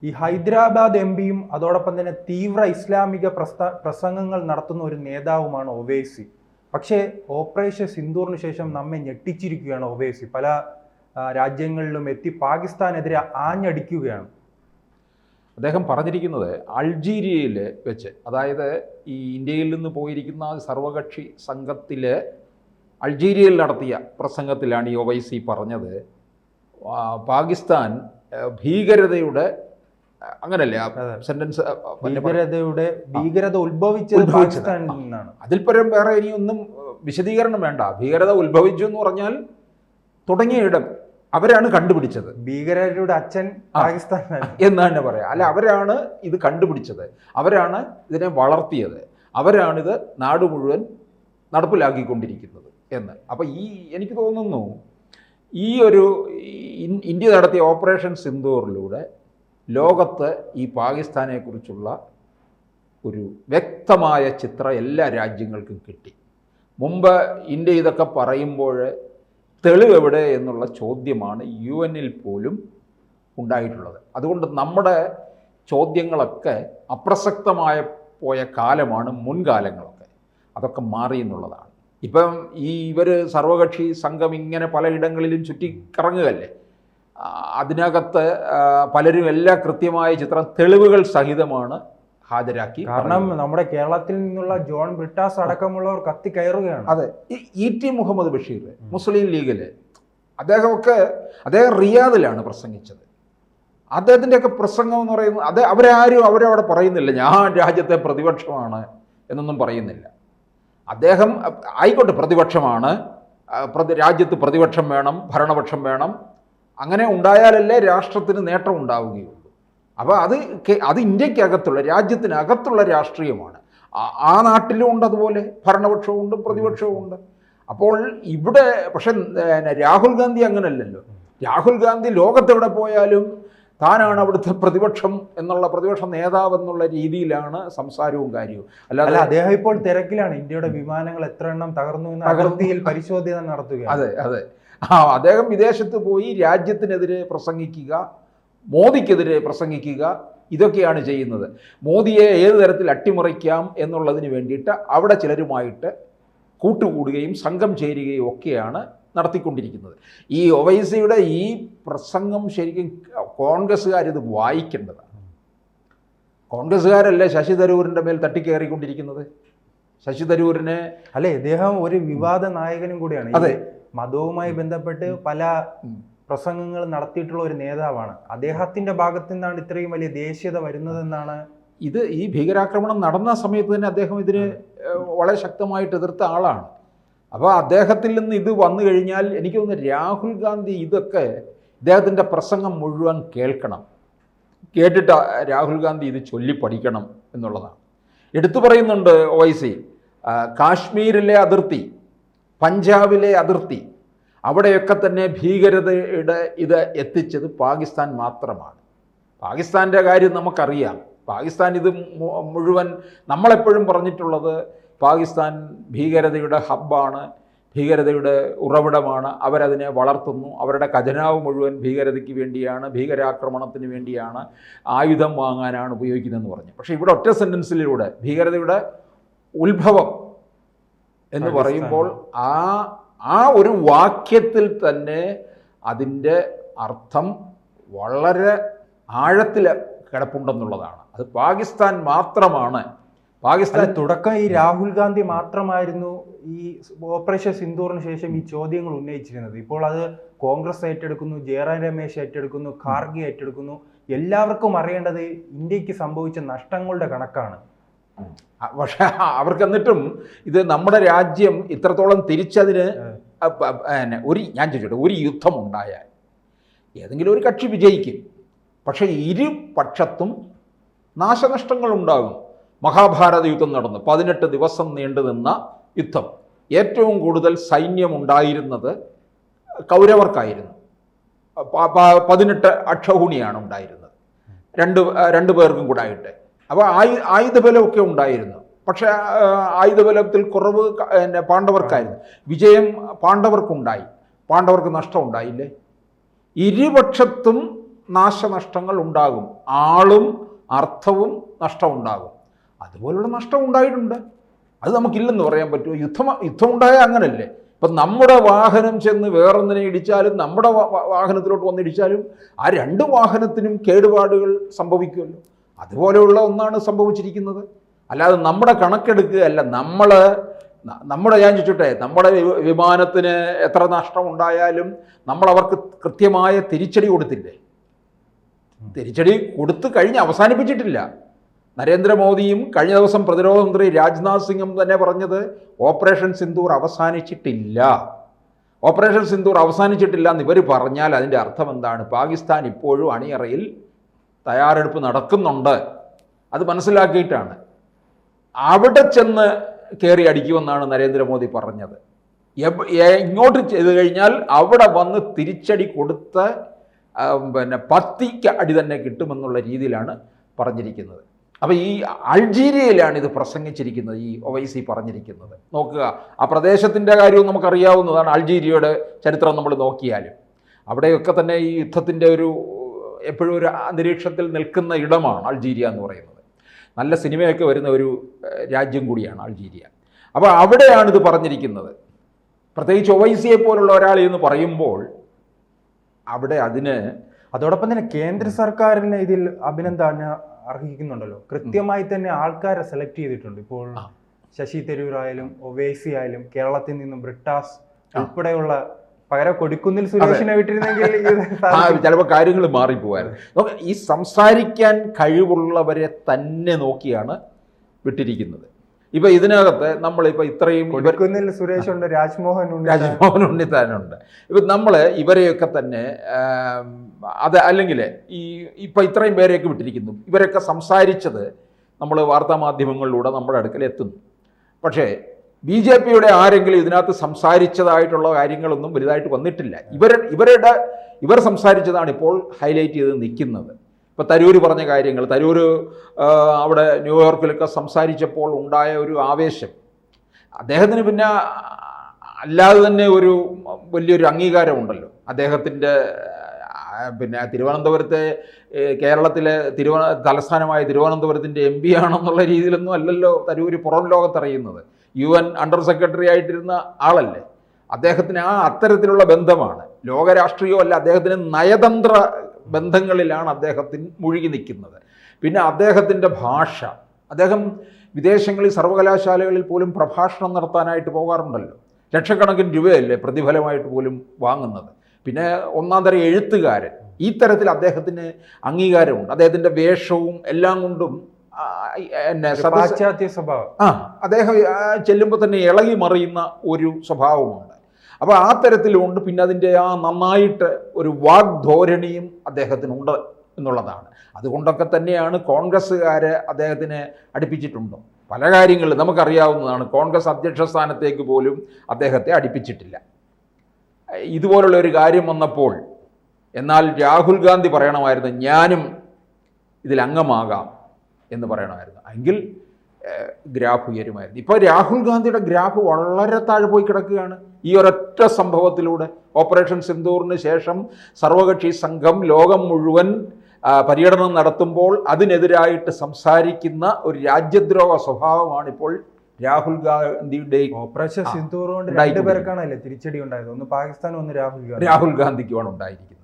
ഈ ഹൈദരാബാദ് എംപിയും അതോടൊപ്പം തന്നെ തീവ്ര ഇസ്ലാമിക പ്രസംഗങ്ങൾ നടത്തുന്ന ഒരു നേതാവുമാണ് ഒവൈസി. പക്ഷേ ഓപ്പറേഷൻ സിന്ദൂറിന് ശേഷം നമ്മെ ഞെട്ടിച്ചിരിക്കുകയാണ് ഒവൈസി. പല രാജ്യങ്ങളിലും എത്തി പാകിസ്ഥാനെതിരെ ആഞ്ഞടിക്കുകയാണ്. അദ്ദേഹം പറഞ്ഞിരിക്കുന്നത് അൾജീരിയയിൽ വെച്ച്, അതായത് ഈ ഇന്ത്യയിൽ നിന്ന് പോയിരിക്കുന്ന സർവകക്ഷി സംഘത്തിൽ അൾജീരിയയിൽ നടത്തിയ പ്രസംഗത്തിലാണ് ഈ ഒവൈസി പറഞ്ഞത്, പാകിസ്ഥാൻ ഭീകരതയുടെ, അങ്ങനല്ലേ ആ സെന്റൻസ്, ഭീകരത ഉത്ഭവിച്ചത് പാകിസ്ഥാനിൽ നിന്നാണ്. അതിൽ പരം വേറെ ഇനിയൊന്നും വിശദീകരണം വേണ്ട. ഭീകരത ഉത്ഭവിച്ചു എന്ന് പറഞ്ഞാൽ തുടങ്ങിയ ഇടം അവരാണ് കണ്ടുപിടിച്ചത്. ഭീകരരുടെ അച്ഛൻ പാകിസ്ഥാൻ എന്ന് തന്നെ പറയാം. അല്ല, അവരാണ് ഇത് കണ്ടുപിടിച്ചത്, അവരാണ് ഇതിനെ വളർത്തിയത്, അവരാണിത് നാട് മുഴുവൻ നടപ്പിലാക്കിക്കൊണ്ടിരിക്കുന്നത് എന്ന്. അപ്പം എനിക്ക് തോന്നുന്നു ഈ ഒരു ഇന്ത്യ നടത്തിയ ഓപ്പറേഷൻ സിന്ദൂറിലൂടെ ലോകത്ത് ഈ പാകിസ്ഥാനെക്കുറിച്ചുള്ള ഒരു വ്യക്തമായ ചിത്രം എല്ലാ രാജ്യങ്ങൾക്കും കിട്ടി. മുമ്പ് ഇന്ത്യ ഇതൊക്കെ പറയുമ്പോൾ തെളിവെവിടെ എന്നുള്ള ചോദ്യമാണ് UN പോലും ഉണ്ടായിട്ടുള്ളത്. അതുകൊണ്ട് നമ്മുടെ ചോദ്യങ്ങളൊക്കെ അപ്രസക്തമായ പോയ കാലമാണ് മുൻകാലങ്ങളൊക്കെ. അതൊക്കെ മാറി എന്നുള്ളതാണ്. ഇപ്പം ഇവർ സർവകക്ഷി സംഘം ഇങ്ങനെ പലയിടങ്ങളിലും ചുറ്റിക്കറങ്ങുകയല്ലേ, അതിനകത്ത് പലരും എല്ലാ കൃത്യമായ ചിത്രം തെളിവുകൾ സഹിതമാണ് ഹാജരാക്കി. കാരണം നമ്മുടെ കേരളത്തിൽ നിന്നുള്ള ജോൺ ബ്രിട്ടാസ് അടക്കമുള്ളവർ കത്തി കയറുകയാണ്. അതെ, ET മുഹമ്മദ് ബഷീർ മുസ്ലിം ലീഗില് അദ്ദേഹം റിയാദിലാണ് പ്രസംഗിച്ചത്. അദ്ദേഹത്തിൻ്റെയൊക്കെ പ്രസംഗം എന്ന് പറയുന്നത് അവരവിടെ പറയുന്നില്ല ഞാൻ രാജ്യത്തെ പ്രതിപക്ഷമാണ് എന്നൊന്നും പറയുന്നില്ല. അദ്ദേഹം ആയിക്കോട്ടെ, പ്രതിപക്ഷമാണ്, രാജ്യത്ത് പ്രതിപക്ഷം വേണം, ഭരണപക്ഷം വേണം, അങ്ങനെ ഉണ്ടായാലല്ലേ രാഷ്ട്രത്തിന് നേട്ടം ഉണ്ടാവുകയുള്ളൂ. അപ്പോൾ അത് ഇന്ത്യക്കകത്തുള്ള, രാജ്യത്തിനകത്തുള്ള രാഷ്ട്രീയമാണ്. ആ നാട്ടിലും ഉണ്ട് അതുപോലെ ഭരണപക്ഷവും ഉണ്ട് പ്രതിപക്ഷവും ഉണ്ട്. അപ്പോൾ ഇവിടെ പക്ഷെ രാഹുൽ ഗാന്ധി അങ്ങനല്ലല്ലോ. രാഹുൽ ഗാന്ധി ലോകത്തെവിടെ പോയാലും താനാണ് അവിടുത്തെ പ്രതിപക്ഷം എന്നുള്ള, പ്രതിപക്ഷ നേതാവ് എന്നുള്ള രീതിയിലാണ് സംസാരവും കാര്യവും. അല്ലാതെ അദ്ദേഹം ഇപ്പോൾ തിരക്കിലാണ്. ഇന്ത്യയുടെ വിമാനങ്ങൾ എത്ര എണ്ണം തകർന്നു എന്ന് അതിർത്തിയിൽ പരിശോധന നടത്തുക. അതെ, അദ്ദേഹം വിദേശത്ത് പോയി രാജ്യത്തിനെതിരെ പ്രസംഗിക്കുക, മോദിക്കെതിരെ പ്രസംഗിക്കുക, ഇതൊക്കെയാണ് ചെയ്യുന്നത്. മോദിയെ ഏത് തരത്തിൽ അട്ടിമറിക്കാം എന്നുള്ളതിന് വേണ്ടിയിട്ട് അവിടെ ചിലരുമായിട്ട് കൂട്ടുകൂടുകയും സംഘം ചേരുകയും ഒക്കെയാണ് നടത്തിക്കൊണ്ടിരിക്കുന്നത്. ഈ ഒവൈസിയുടെ ഈ പ്രസംഗം ശരിക്കും കോൺഗ്രസ്സുകാരിത് വായിക്കേണ്ടതാണ്. കോൺഗ്രസ്സുകാരല്ലേ ശശി തരൂരിൻ്റെ മേൽ തട്ടിക്കയറിക്കൊണ്ടിരിക്കുന്നത്. ശശി തരൂരിനെ അല്ലേ, ഇദ്ദേഹം ഒരു വിവാദ നായകനും കൂടിയാണ്. അതെ, മതവുമായി ബന്ധപ്പെട്ട് പല പ്രസംഗങ്ങൾ നടത്തിയിട്ടുള്ള ഒരു നേതാവാണ്. അദ്ദേഹത്തിന്റെ ഭാഗത്തു നിന്നാണ് ഇത്രയും വലിയ ദേശീയത വരുന്നതെന്നാണ്. ഈ ഭീകരാക്രമണം നടന്ന സമയത്ത് തന്നെ അദ്ദേഹം ഇതിന് വളരെ ശക്തമായിട്ട് എതിർത്ത ആളാണ്. അപ്പോൾ അദ്ദേഹത്തിൽ നിന്ന് ഇത് വന്നു കഴിഞ്ഞാൽ എനിക്ക് തോന്നുന്നു രാഹുൽ ഗാന്ധി ഇതൊക്കെ ഇദ്ദേഹത്തിൻ്റെ പ്രസംഗം മുഴുവൻ കേൾക്കണം, കേട്ടിട്ട് രാഹുൽ ഗാന്ധി ഇത് ചൊല്ലി പഠിക്കണം എന്നുള്ളതാണ്. എടുത്തു പറയുന്നുണ്ട് ഒവൈസി, കാശ്മീരിലെ അതിർത്തി, പഞ്ചാബിലെ അതിർത്തി, അവിടെയൊക്കെ തന്നെ ഭീകരതയുടെ ഇത് എത്തിച്ചത് പാകിസ്ഥാൻ മാത്രമാണ്. പാകിസ്ഥാൻ്റെ കാര്യം നമുക്കറിയാം. പാകിസ്ഥാൻ ഇത് മുഴുവൻ, നമ്മളെപ്പോഴും പറഞ്ഞിട്ടുള്ളത് പാകിസ്ഥാൻ ഭീകരതയുടെ ഹബ്ബാണ്, ഭീകരതയുടെ ഉറവിടമാണ്, അവരതിനെ വളർത്തുന്നു, അവരുടെ ഖജനാവ് മുഴുവൻ ഭീകരതയ്ക്ക് വേണ്ടിയാണ്, ഭീകരാക്രമണത്തിന് വേണ്ടിയാണ്, ആയുധം വാങ്ങാനാണ് ഉപയോഗിക്കുന്നതെന്ന് പറഞ്ഞു. പക്ഷേ ഇവിടെ ഒറ്റ സെൻറ്റൻസിലൂടെ ഭീകരതയുടെ ഉത്ഭവം എന്ന് പറയുമ്പോൾ ആ ഒരു വാക്യത്തിൽ തന്നെ അതിൻ്റെ അർത്ഥം വളരെ ആഴത്തിൽ കിടപ്പുണ്ടെന്നുള്ളതാണ്. അത് പാകിസ്ഥാൻ മാത്രമാണ്. പാകിസ്ഥാൻ തുടക്കം ഈ രാഹുൽ ഗാന്ധി മാത്രമായിരുന്നു ഈ ഓപ്പറേഷൻ സിന്ദൂറിന് ശേഷം ഈ ചോദ്യങ്ങൾ ഉന്നയിച്ചിരുന്നത്. ഇപ്പോൾ അത് കോൺഗ്രസ് ഏറ്റെടുക്കുന്നു, ജയറാം രമേശ് ഏറ്റെടുക്കുന്നു, ഖാർഗെ ഏറ്റെടുക്കുന്നു. എല്ലാവർക്കും അറിയേണ്ടത് ഇന്ത്യക്ക് സംഭവിച്ച നഷ്ടങ്ങളുടെ കണക്കാണ്. പക്ഷെ അവർക്ക് എന്നിട്ടും ഇത് നമ്മുടെ രാജ്യം ഇത്രത്തോളം തിരിച്ചതിന് ഞാൻ ചോദിച്ചോട്ടെ, ഒരു യുദ്ധം ഉണ്ടായാൽ ഏതെങ്കിലും ഒരു കക്ഷി വിജയിക്കും, പക്ഷേ ഇരുപക്ഷത്തും നാശനഷ്ടങ്ങൾ ഉണ്ടാകും. മഹാഭാരത യുദ്ധം നടന്നു, 18 ദിവസം നീണ്ടു നിന്ന യുദ്ധം. ഏറ്റവും കൂടുതൽ സൈന്യമുണ്ടായിരുന്നത് കൗരവർക്കായിരുന്നു. 18 അക്ഷൗഹിണിയാണ് ഉണ്ടായിരുന്നത്, രണ്ട് പേർക്കും കൂടെ ആയിട്ട്. അപ്പോൾ ആയുധബലമൊക്കെ ഉണ്ടായിരുന്നു. പക്ഷേ ആയുധബലത്തിൽ കുറവ് പാണ്ഡവർക്കായിരുന്നു. വിജയം പാണ്ഡവർക്കുണ്ടായി. പാണ്ഡവർക്ക് നഷ്ടം ഉണ്ടായില്ലേ? ഇരുപക്ഷത്തും നാശനഷ്ടങ്ങൾ ഉണ്ടാകും, ആളും അർത്ഥവും നഷ്ടമുണ്ടാകും. അതുപോലുള്ള നഷ്ടം ഉണ്ടായിട്ടുണ്ട്. അത് നമുക്കില്ലെന്ന് പറയാൻ പറ്റുമോ? യുദ്ധം ഉണ്ടായാൽ അങ്ങനല്ലേ? ഇപ്പം നമ്മുടെ വാഹനം ചെന്ന് വേറൊന്നിനെ ഇടിച്ചാലും നമ്മുടെ വാഹനത്തിലോട്ട് വന്നിടിച്ചാലും ആ രണ്ട് വാഹനത്തിനും കേടുപാടുകൾ സംഭവിക്കുമല്ലോ. അതുപോലെയുള്ള ഒന്നാണ് സംഭവിച്ചിരിക്കുന്നത്. അല്ലാതെ നമ്മുടെ കണക്കെടുക്കുകയല്ല. നമ്മുടെ ഞാൻ ചോദിച്ചോട്ടെ, നമ്മുടെ വിമാനത്തിന് എത്ര നഷ്ടം ഉണ്ടായാലും നമ്മൾ അവർക്ക് കൃത്യമായ തിരിച്ചടി കൊടുത്തില്ലേ? തിരിച്ചടി കൊടുത്തു കഴിഞ്ഞ് അവസാനിപ്പിച്ചിട്ടില്ല. നരേന്ദ്രമോദിയും കഴിഞ്ഞ ദിവസം പ്രതിരോധ മന്ത്രി രാജ്നാഥ് സിംഗും തന്നെ പറഞ്ഞത് ഓപ്പറേഷൻ സിന്ദൂർ അവസാനിച്ചിട്ടില്ല. ഓപ്പറേഷൻ സിന്ദൂർ അവസാനിച്ചിട്ടില്ല എന്ന് ഇവർ പറഞ്ഞാൽ അതിൻ്റെ അർത്ഥം എന്താണ്? പാകിസ്ഥാൻ ഇപ്പോഴും അണിയറയിൽ തയ്യാറെടുപ്പ് നടക്കുന്നുണ്ട്. അത് മനസ്സിലാക്കിയിട്ടാണ് അവിടെ ചെന്ന് കയറി അടിക്കുമെന്നാണ് നരേന്ദ്രമോദി പറഞ്ഞത്. ഇങ്ങോട്ട് ചെയ്തു കഴിഞ്ഞാൽ അവിടെ വന്ന് തിരിച്ചടി കൊടുത്ത് പത്തിക്ക് അടി തന്നെ കിട്ടുമെന്നുള്ള രീതിയിലാണ് പറഞ്ഞിരിക്കുന്നത്. അപ്പോൾ ഈ അൾജീരിയയിലാണ് ഇത് പ്രസംഗിച്ചിരിക്കുന്നത്, ഈ ഒവൈസി പറഞ്ഞിരിക്കുന്നത്. നോക്കുക, ആ പ്രദേശത്തിൻ്റെ കാര്യവും നമുക്കറിയാവുന്നതാണ്. അൾജീരിയയുടെ ചരിത്രം നമ്മൾ നോക്കിയാലും അവിടെയൊക്കെ തന്നെ ഈ യുദ്ധത്തിൻ്റെ എപ്പോഴും ഒരു അന്തരീക്ഷത്തിൽ നിൽക്കുന്ന ഇടമാണ് അൾജീരിയ എന്ന് പറയുന്നത്. നല്ല സിനിമയൊക്കെ വരുന്ന ഒരു രാജ്യം കൂടിയാണ് അൾജീരിയ. അപ്പോൾ അവിടെയാണിത് പറഞ്ഞിരിക്കുന്നത്. പ്രത്യേകിച്ച് ഒവൈസിയെ പോലുള്ള ഒരാൾ എന്ന് പറയുമ്പോൾ അവിടെ അതോടൊപ്പം തന്നെ കേന്ദ്ര സർക്കാരിനെ ഇതിൽ അഭിനന്ദനം അർഹിക്കുന്നുണ്ടല്ലോ. കൃത്യമായി തന്നെ ആൾക്കാരെ സെലക്ട് ചെയ്തിട്ടുണ്ട്. ഇപ്പോൾ ശശി തരൂർ ആയാലും ഒവൈസി ആയാലും കേരളത്തിൽ നിന്നും ബ്രിട്ടാസ് ഉൾപ്പെടെയുള്ള, പകരം കൊടിക്കുന്നിൽ സുരേഷിനെ വിട്ടിരുന്നെങ്കിൽ ചിലപ്പോൾ കാര്യങ്ങൾ മാറിപ്പോവായിരുന്നു. ഈ സംസാരിക്കാൻ കഴിവുള്ളവരെ തന്നെ നോക്കിയാണ് വിട്ടിരിക്കുന്നത്. ഇപ്പൊ ഇതിനകത്ത് നമ്മളിപ്പോൾ ഇത്രയും കൊടിക്കുന്നിൽ സുരേഷ് ഉണ്ട്, രാജ്മോഹൻ ഉണ്ണിത്താനുണ്ട്. ഇപ്പം നമ്മൾ ഇവരെയൊക്കെ തന്നെ അല്ലെങ്കിൽ ഇപ്പം ഇത്രയും പേരെയൊക്കെ വിട്ടിരിക്കുന്നു. ഇവരൊക്കെ സംസാരിച്ചത് നമ്മൾ വാർത്താമാധ്യമങ്ങളിലൂടെ നമ്മുടെ അടുക്കൽ എത്തുന്നു. പക്ഷേ BJPയുടെ ആരെങ്കിലും ഇതിനകത്ത് സംസാരിച്ചതായിട്ടുള്ള കാര്യങ്ങളൊന്നും വലുതായിട്ട് വന്നിട്ടില്ല. ഇവർ സംസാരിച്ചതാണ് ഇപ്പോൾ ഹൈലൈറ്റ് ചെയ്ത് നിൽക്കുന്നത്. ഇപ്പോൾ തരൂർ പറഞ്ഞ കാര്യങ്ങൾ, തരൂർ അവിടെ ന്യൂയോർക്കിലൊക്കെ സംസാരിച്ചപ്പോൾ ഉണ്ടായ ഒരു ആവേശം, അദ്ദേഹത്തിന് പിന്നെ അല്ലാതെ തന്നെ ഒരു വലിയൊരു അംഗീകാരമുണ്ടല്ലോ. അദ്ദേഹത്തിൻ്റെ പിന്നെ തിരുവനന്തപുരത്തെ കേരളത്തിലെ തലസ്ഥാനമായ തിരുവനന്തപുരത്തിൻ്റെ MP ആണെന്നുള്ള രീതിയിലൊന്നും അല്ലല്ലോ തരൂർ പുറം ലോകത്തറിയുന്നത്. UN അണ്ടർ സെക്രട്ടറി ആയിട്ടിരുന്ന ആളല്ലേ. അദ്ദേഹത്തിന് അത്തരത്തിലുള്ള ബന്ധമാണ്. ലോകരാഷ്ട്രീയമല്ല, അദ്ദേഹത്തിന് നയതന്ത്ര ബന്ധങ്ങളിലാണ് അദ്ദേഹത്തിന് മുഴുകി നിൽക്കുന്നത്. പിന്നെ അദ്ദേഹത്തിൻ്റെ ഭാഷ, അദ്ദേഹം വിദേശങ്ങളിൽ സർവകലാശാലകളിൽ പോലും പ്രഭാഷണം നടത്താനായിട്ട് പോകാറുണ്ടല്ലോ. ലക്ഷക്കണക്കിന് രൂപയല്ലേ പ്രതിഫലമായിട്ട് പോലും വാങ്ങുന്നത്. പിന്നെ ഒന്നാം തരം എഴുത്തുകാരൻ. ഈ തരത്തിൽ അദ്ദേഹത്തിന് അംഗീകാരമുണ്ട്. അദ്ദേഹത്തിൻ്റെ വേഷവും എല്ലാം കൊണ്ടും പാശ്ചാത്യ സ്വഭാവം, അദ്ദേഹം ചെല്ലുമ്പോൾ തന്നെ ഇളകി മറിയുന്ന ഒരു സ്വഭാവമുണ്ട്. അപ്പോൾ ആ തരത്തിലുണ്ട്. പിന്നെ അതിൻ്റെ നന്നായിട്ട് ഒരു വാഗ്ധോരണിയും അദ്ദേഹത്തിനുണ്ട് എന്നുള്ളതാണ്. അതുകൊണ്ടൊക്കെ തന്നെയാണ് കോൺഗ്രസ്സുകാരെ അദ്ദേഹത്തിന് അടുപ്പിച്ചിട്ടുണ്ടോ. പല കാര്യങ്ങളും നമുക്കറിയാവുന്നതാണ്. കോൺഗ്രസ് അധ്യക്ഷ സ്ഥാനത്തേക്ക് പോലും അദ്ദേഹത്തെ അടുപ്പിച്ചിട്ടില്ല. ഇതുപോലുള്ള ഒരു കാര്യം വന്നപ്പോൾ എന്നാൽ രാഹുൽ ഗാന്ധി പറയണമായിരുന്നു ഞാനും ഇതിൽ അംഗമാകാം എന്ന് പറയണമായിരുന്നു. എങ്കിൽ ഗ്രാഫ് ഉയരുമായിരുന്നു. ഇപ്പോൾ രാഹുൽ ഗാന്ധിയുടെ ഗ്രാഫ് വളരെ താഴെ പോയി കിടക്കുകയാണ് ഈ ഒരൊറ്റ സംഭവത്തിലൂടെ. ഓപ്പറേഷൻ സിന്ദൂറിന് ശേഷം സർവകക്ഷി സംഘം ലോകം മുഴുവൻ പര്യടനം നടത്തുമ്പോൾ അതിനെതിരായിട്ട് സംസാരിക്കുന്ന ഒരു രാജ്യദ്രോഹ സ്വഭാവമാണ് ഇപ്പോൾ രാഹുൽ ഗാന്ധിയുടെ. ഓപ്പറേഷൻ സിന്ദൂർ കൊണ്ട് 2 പേർക്കാണല്ലേ തിരിച്ചടി ഉണ്ടായത്? ഒന്ന് പാകിസ്ഥാനും ഒന്ന് രാഹുൽ ഗാന്ധിക്കുമാണ് ഉണ്ടായിരിക്കുന്നത്.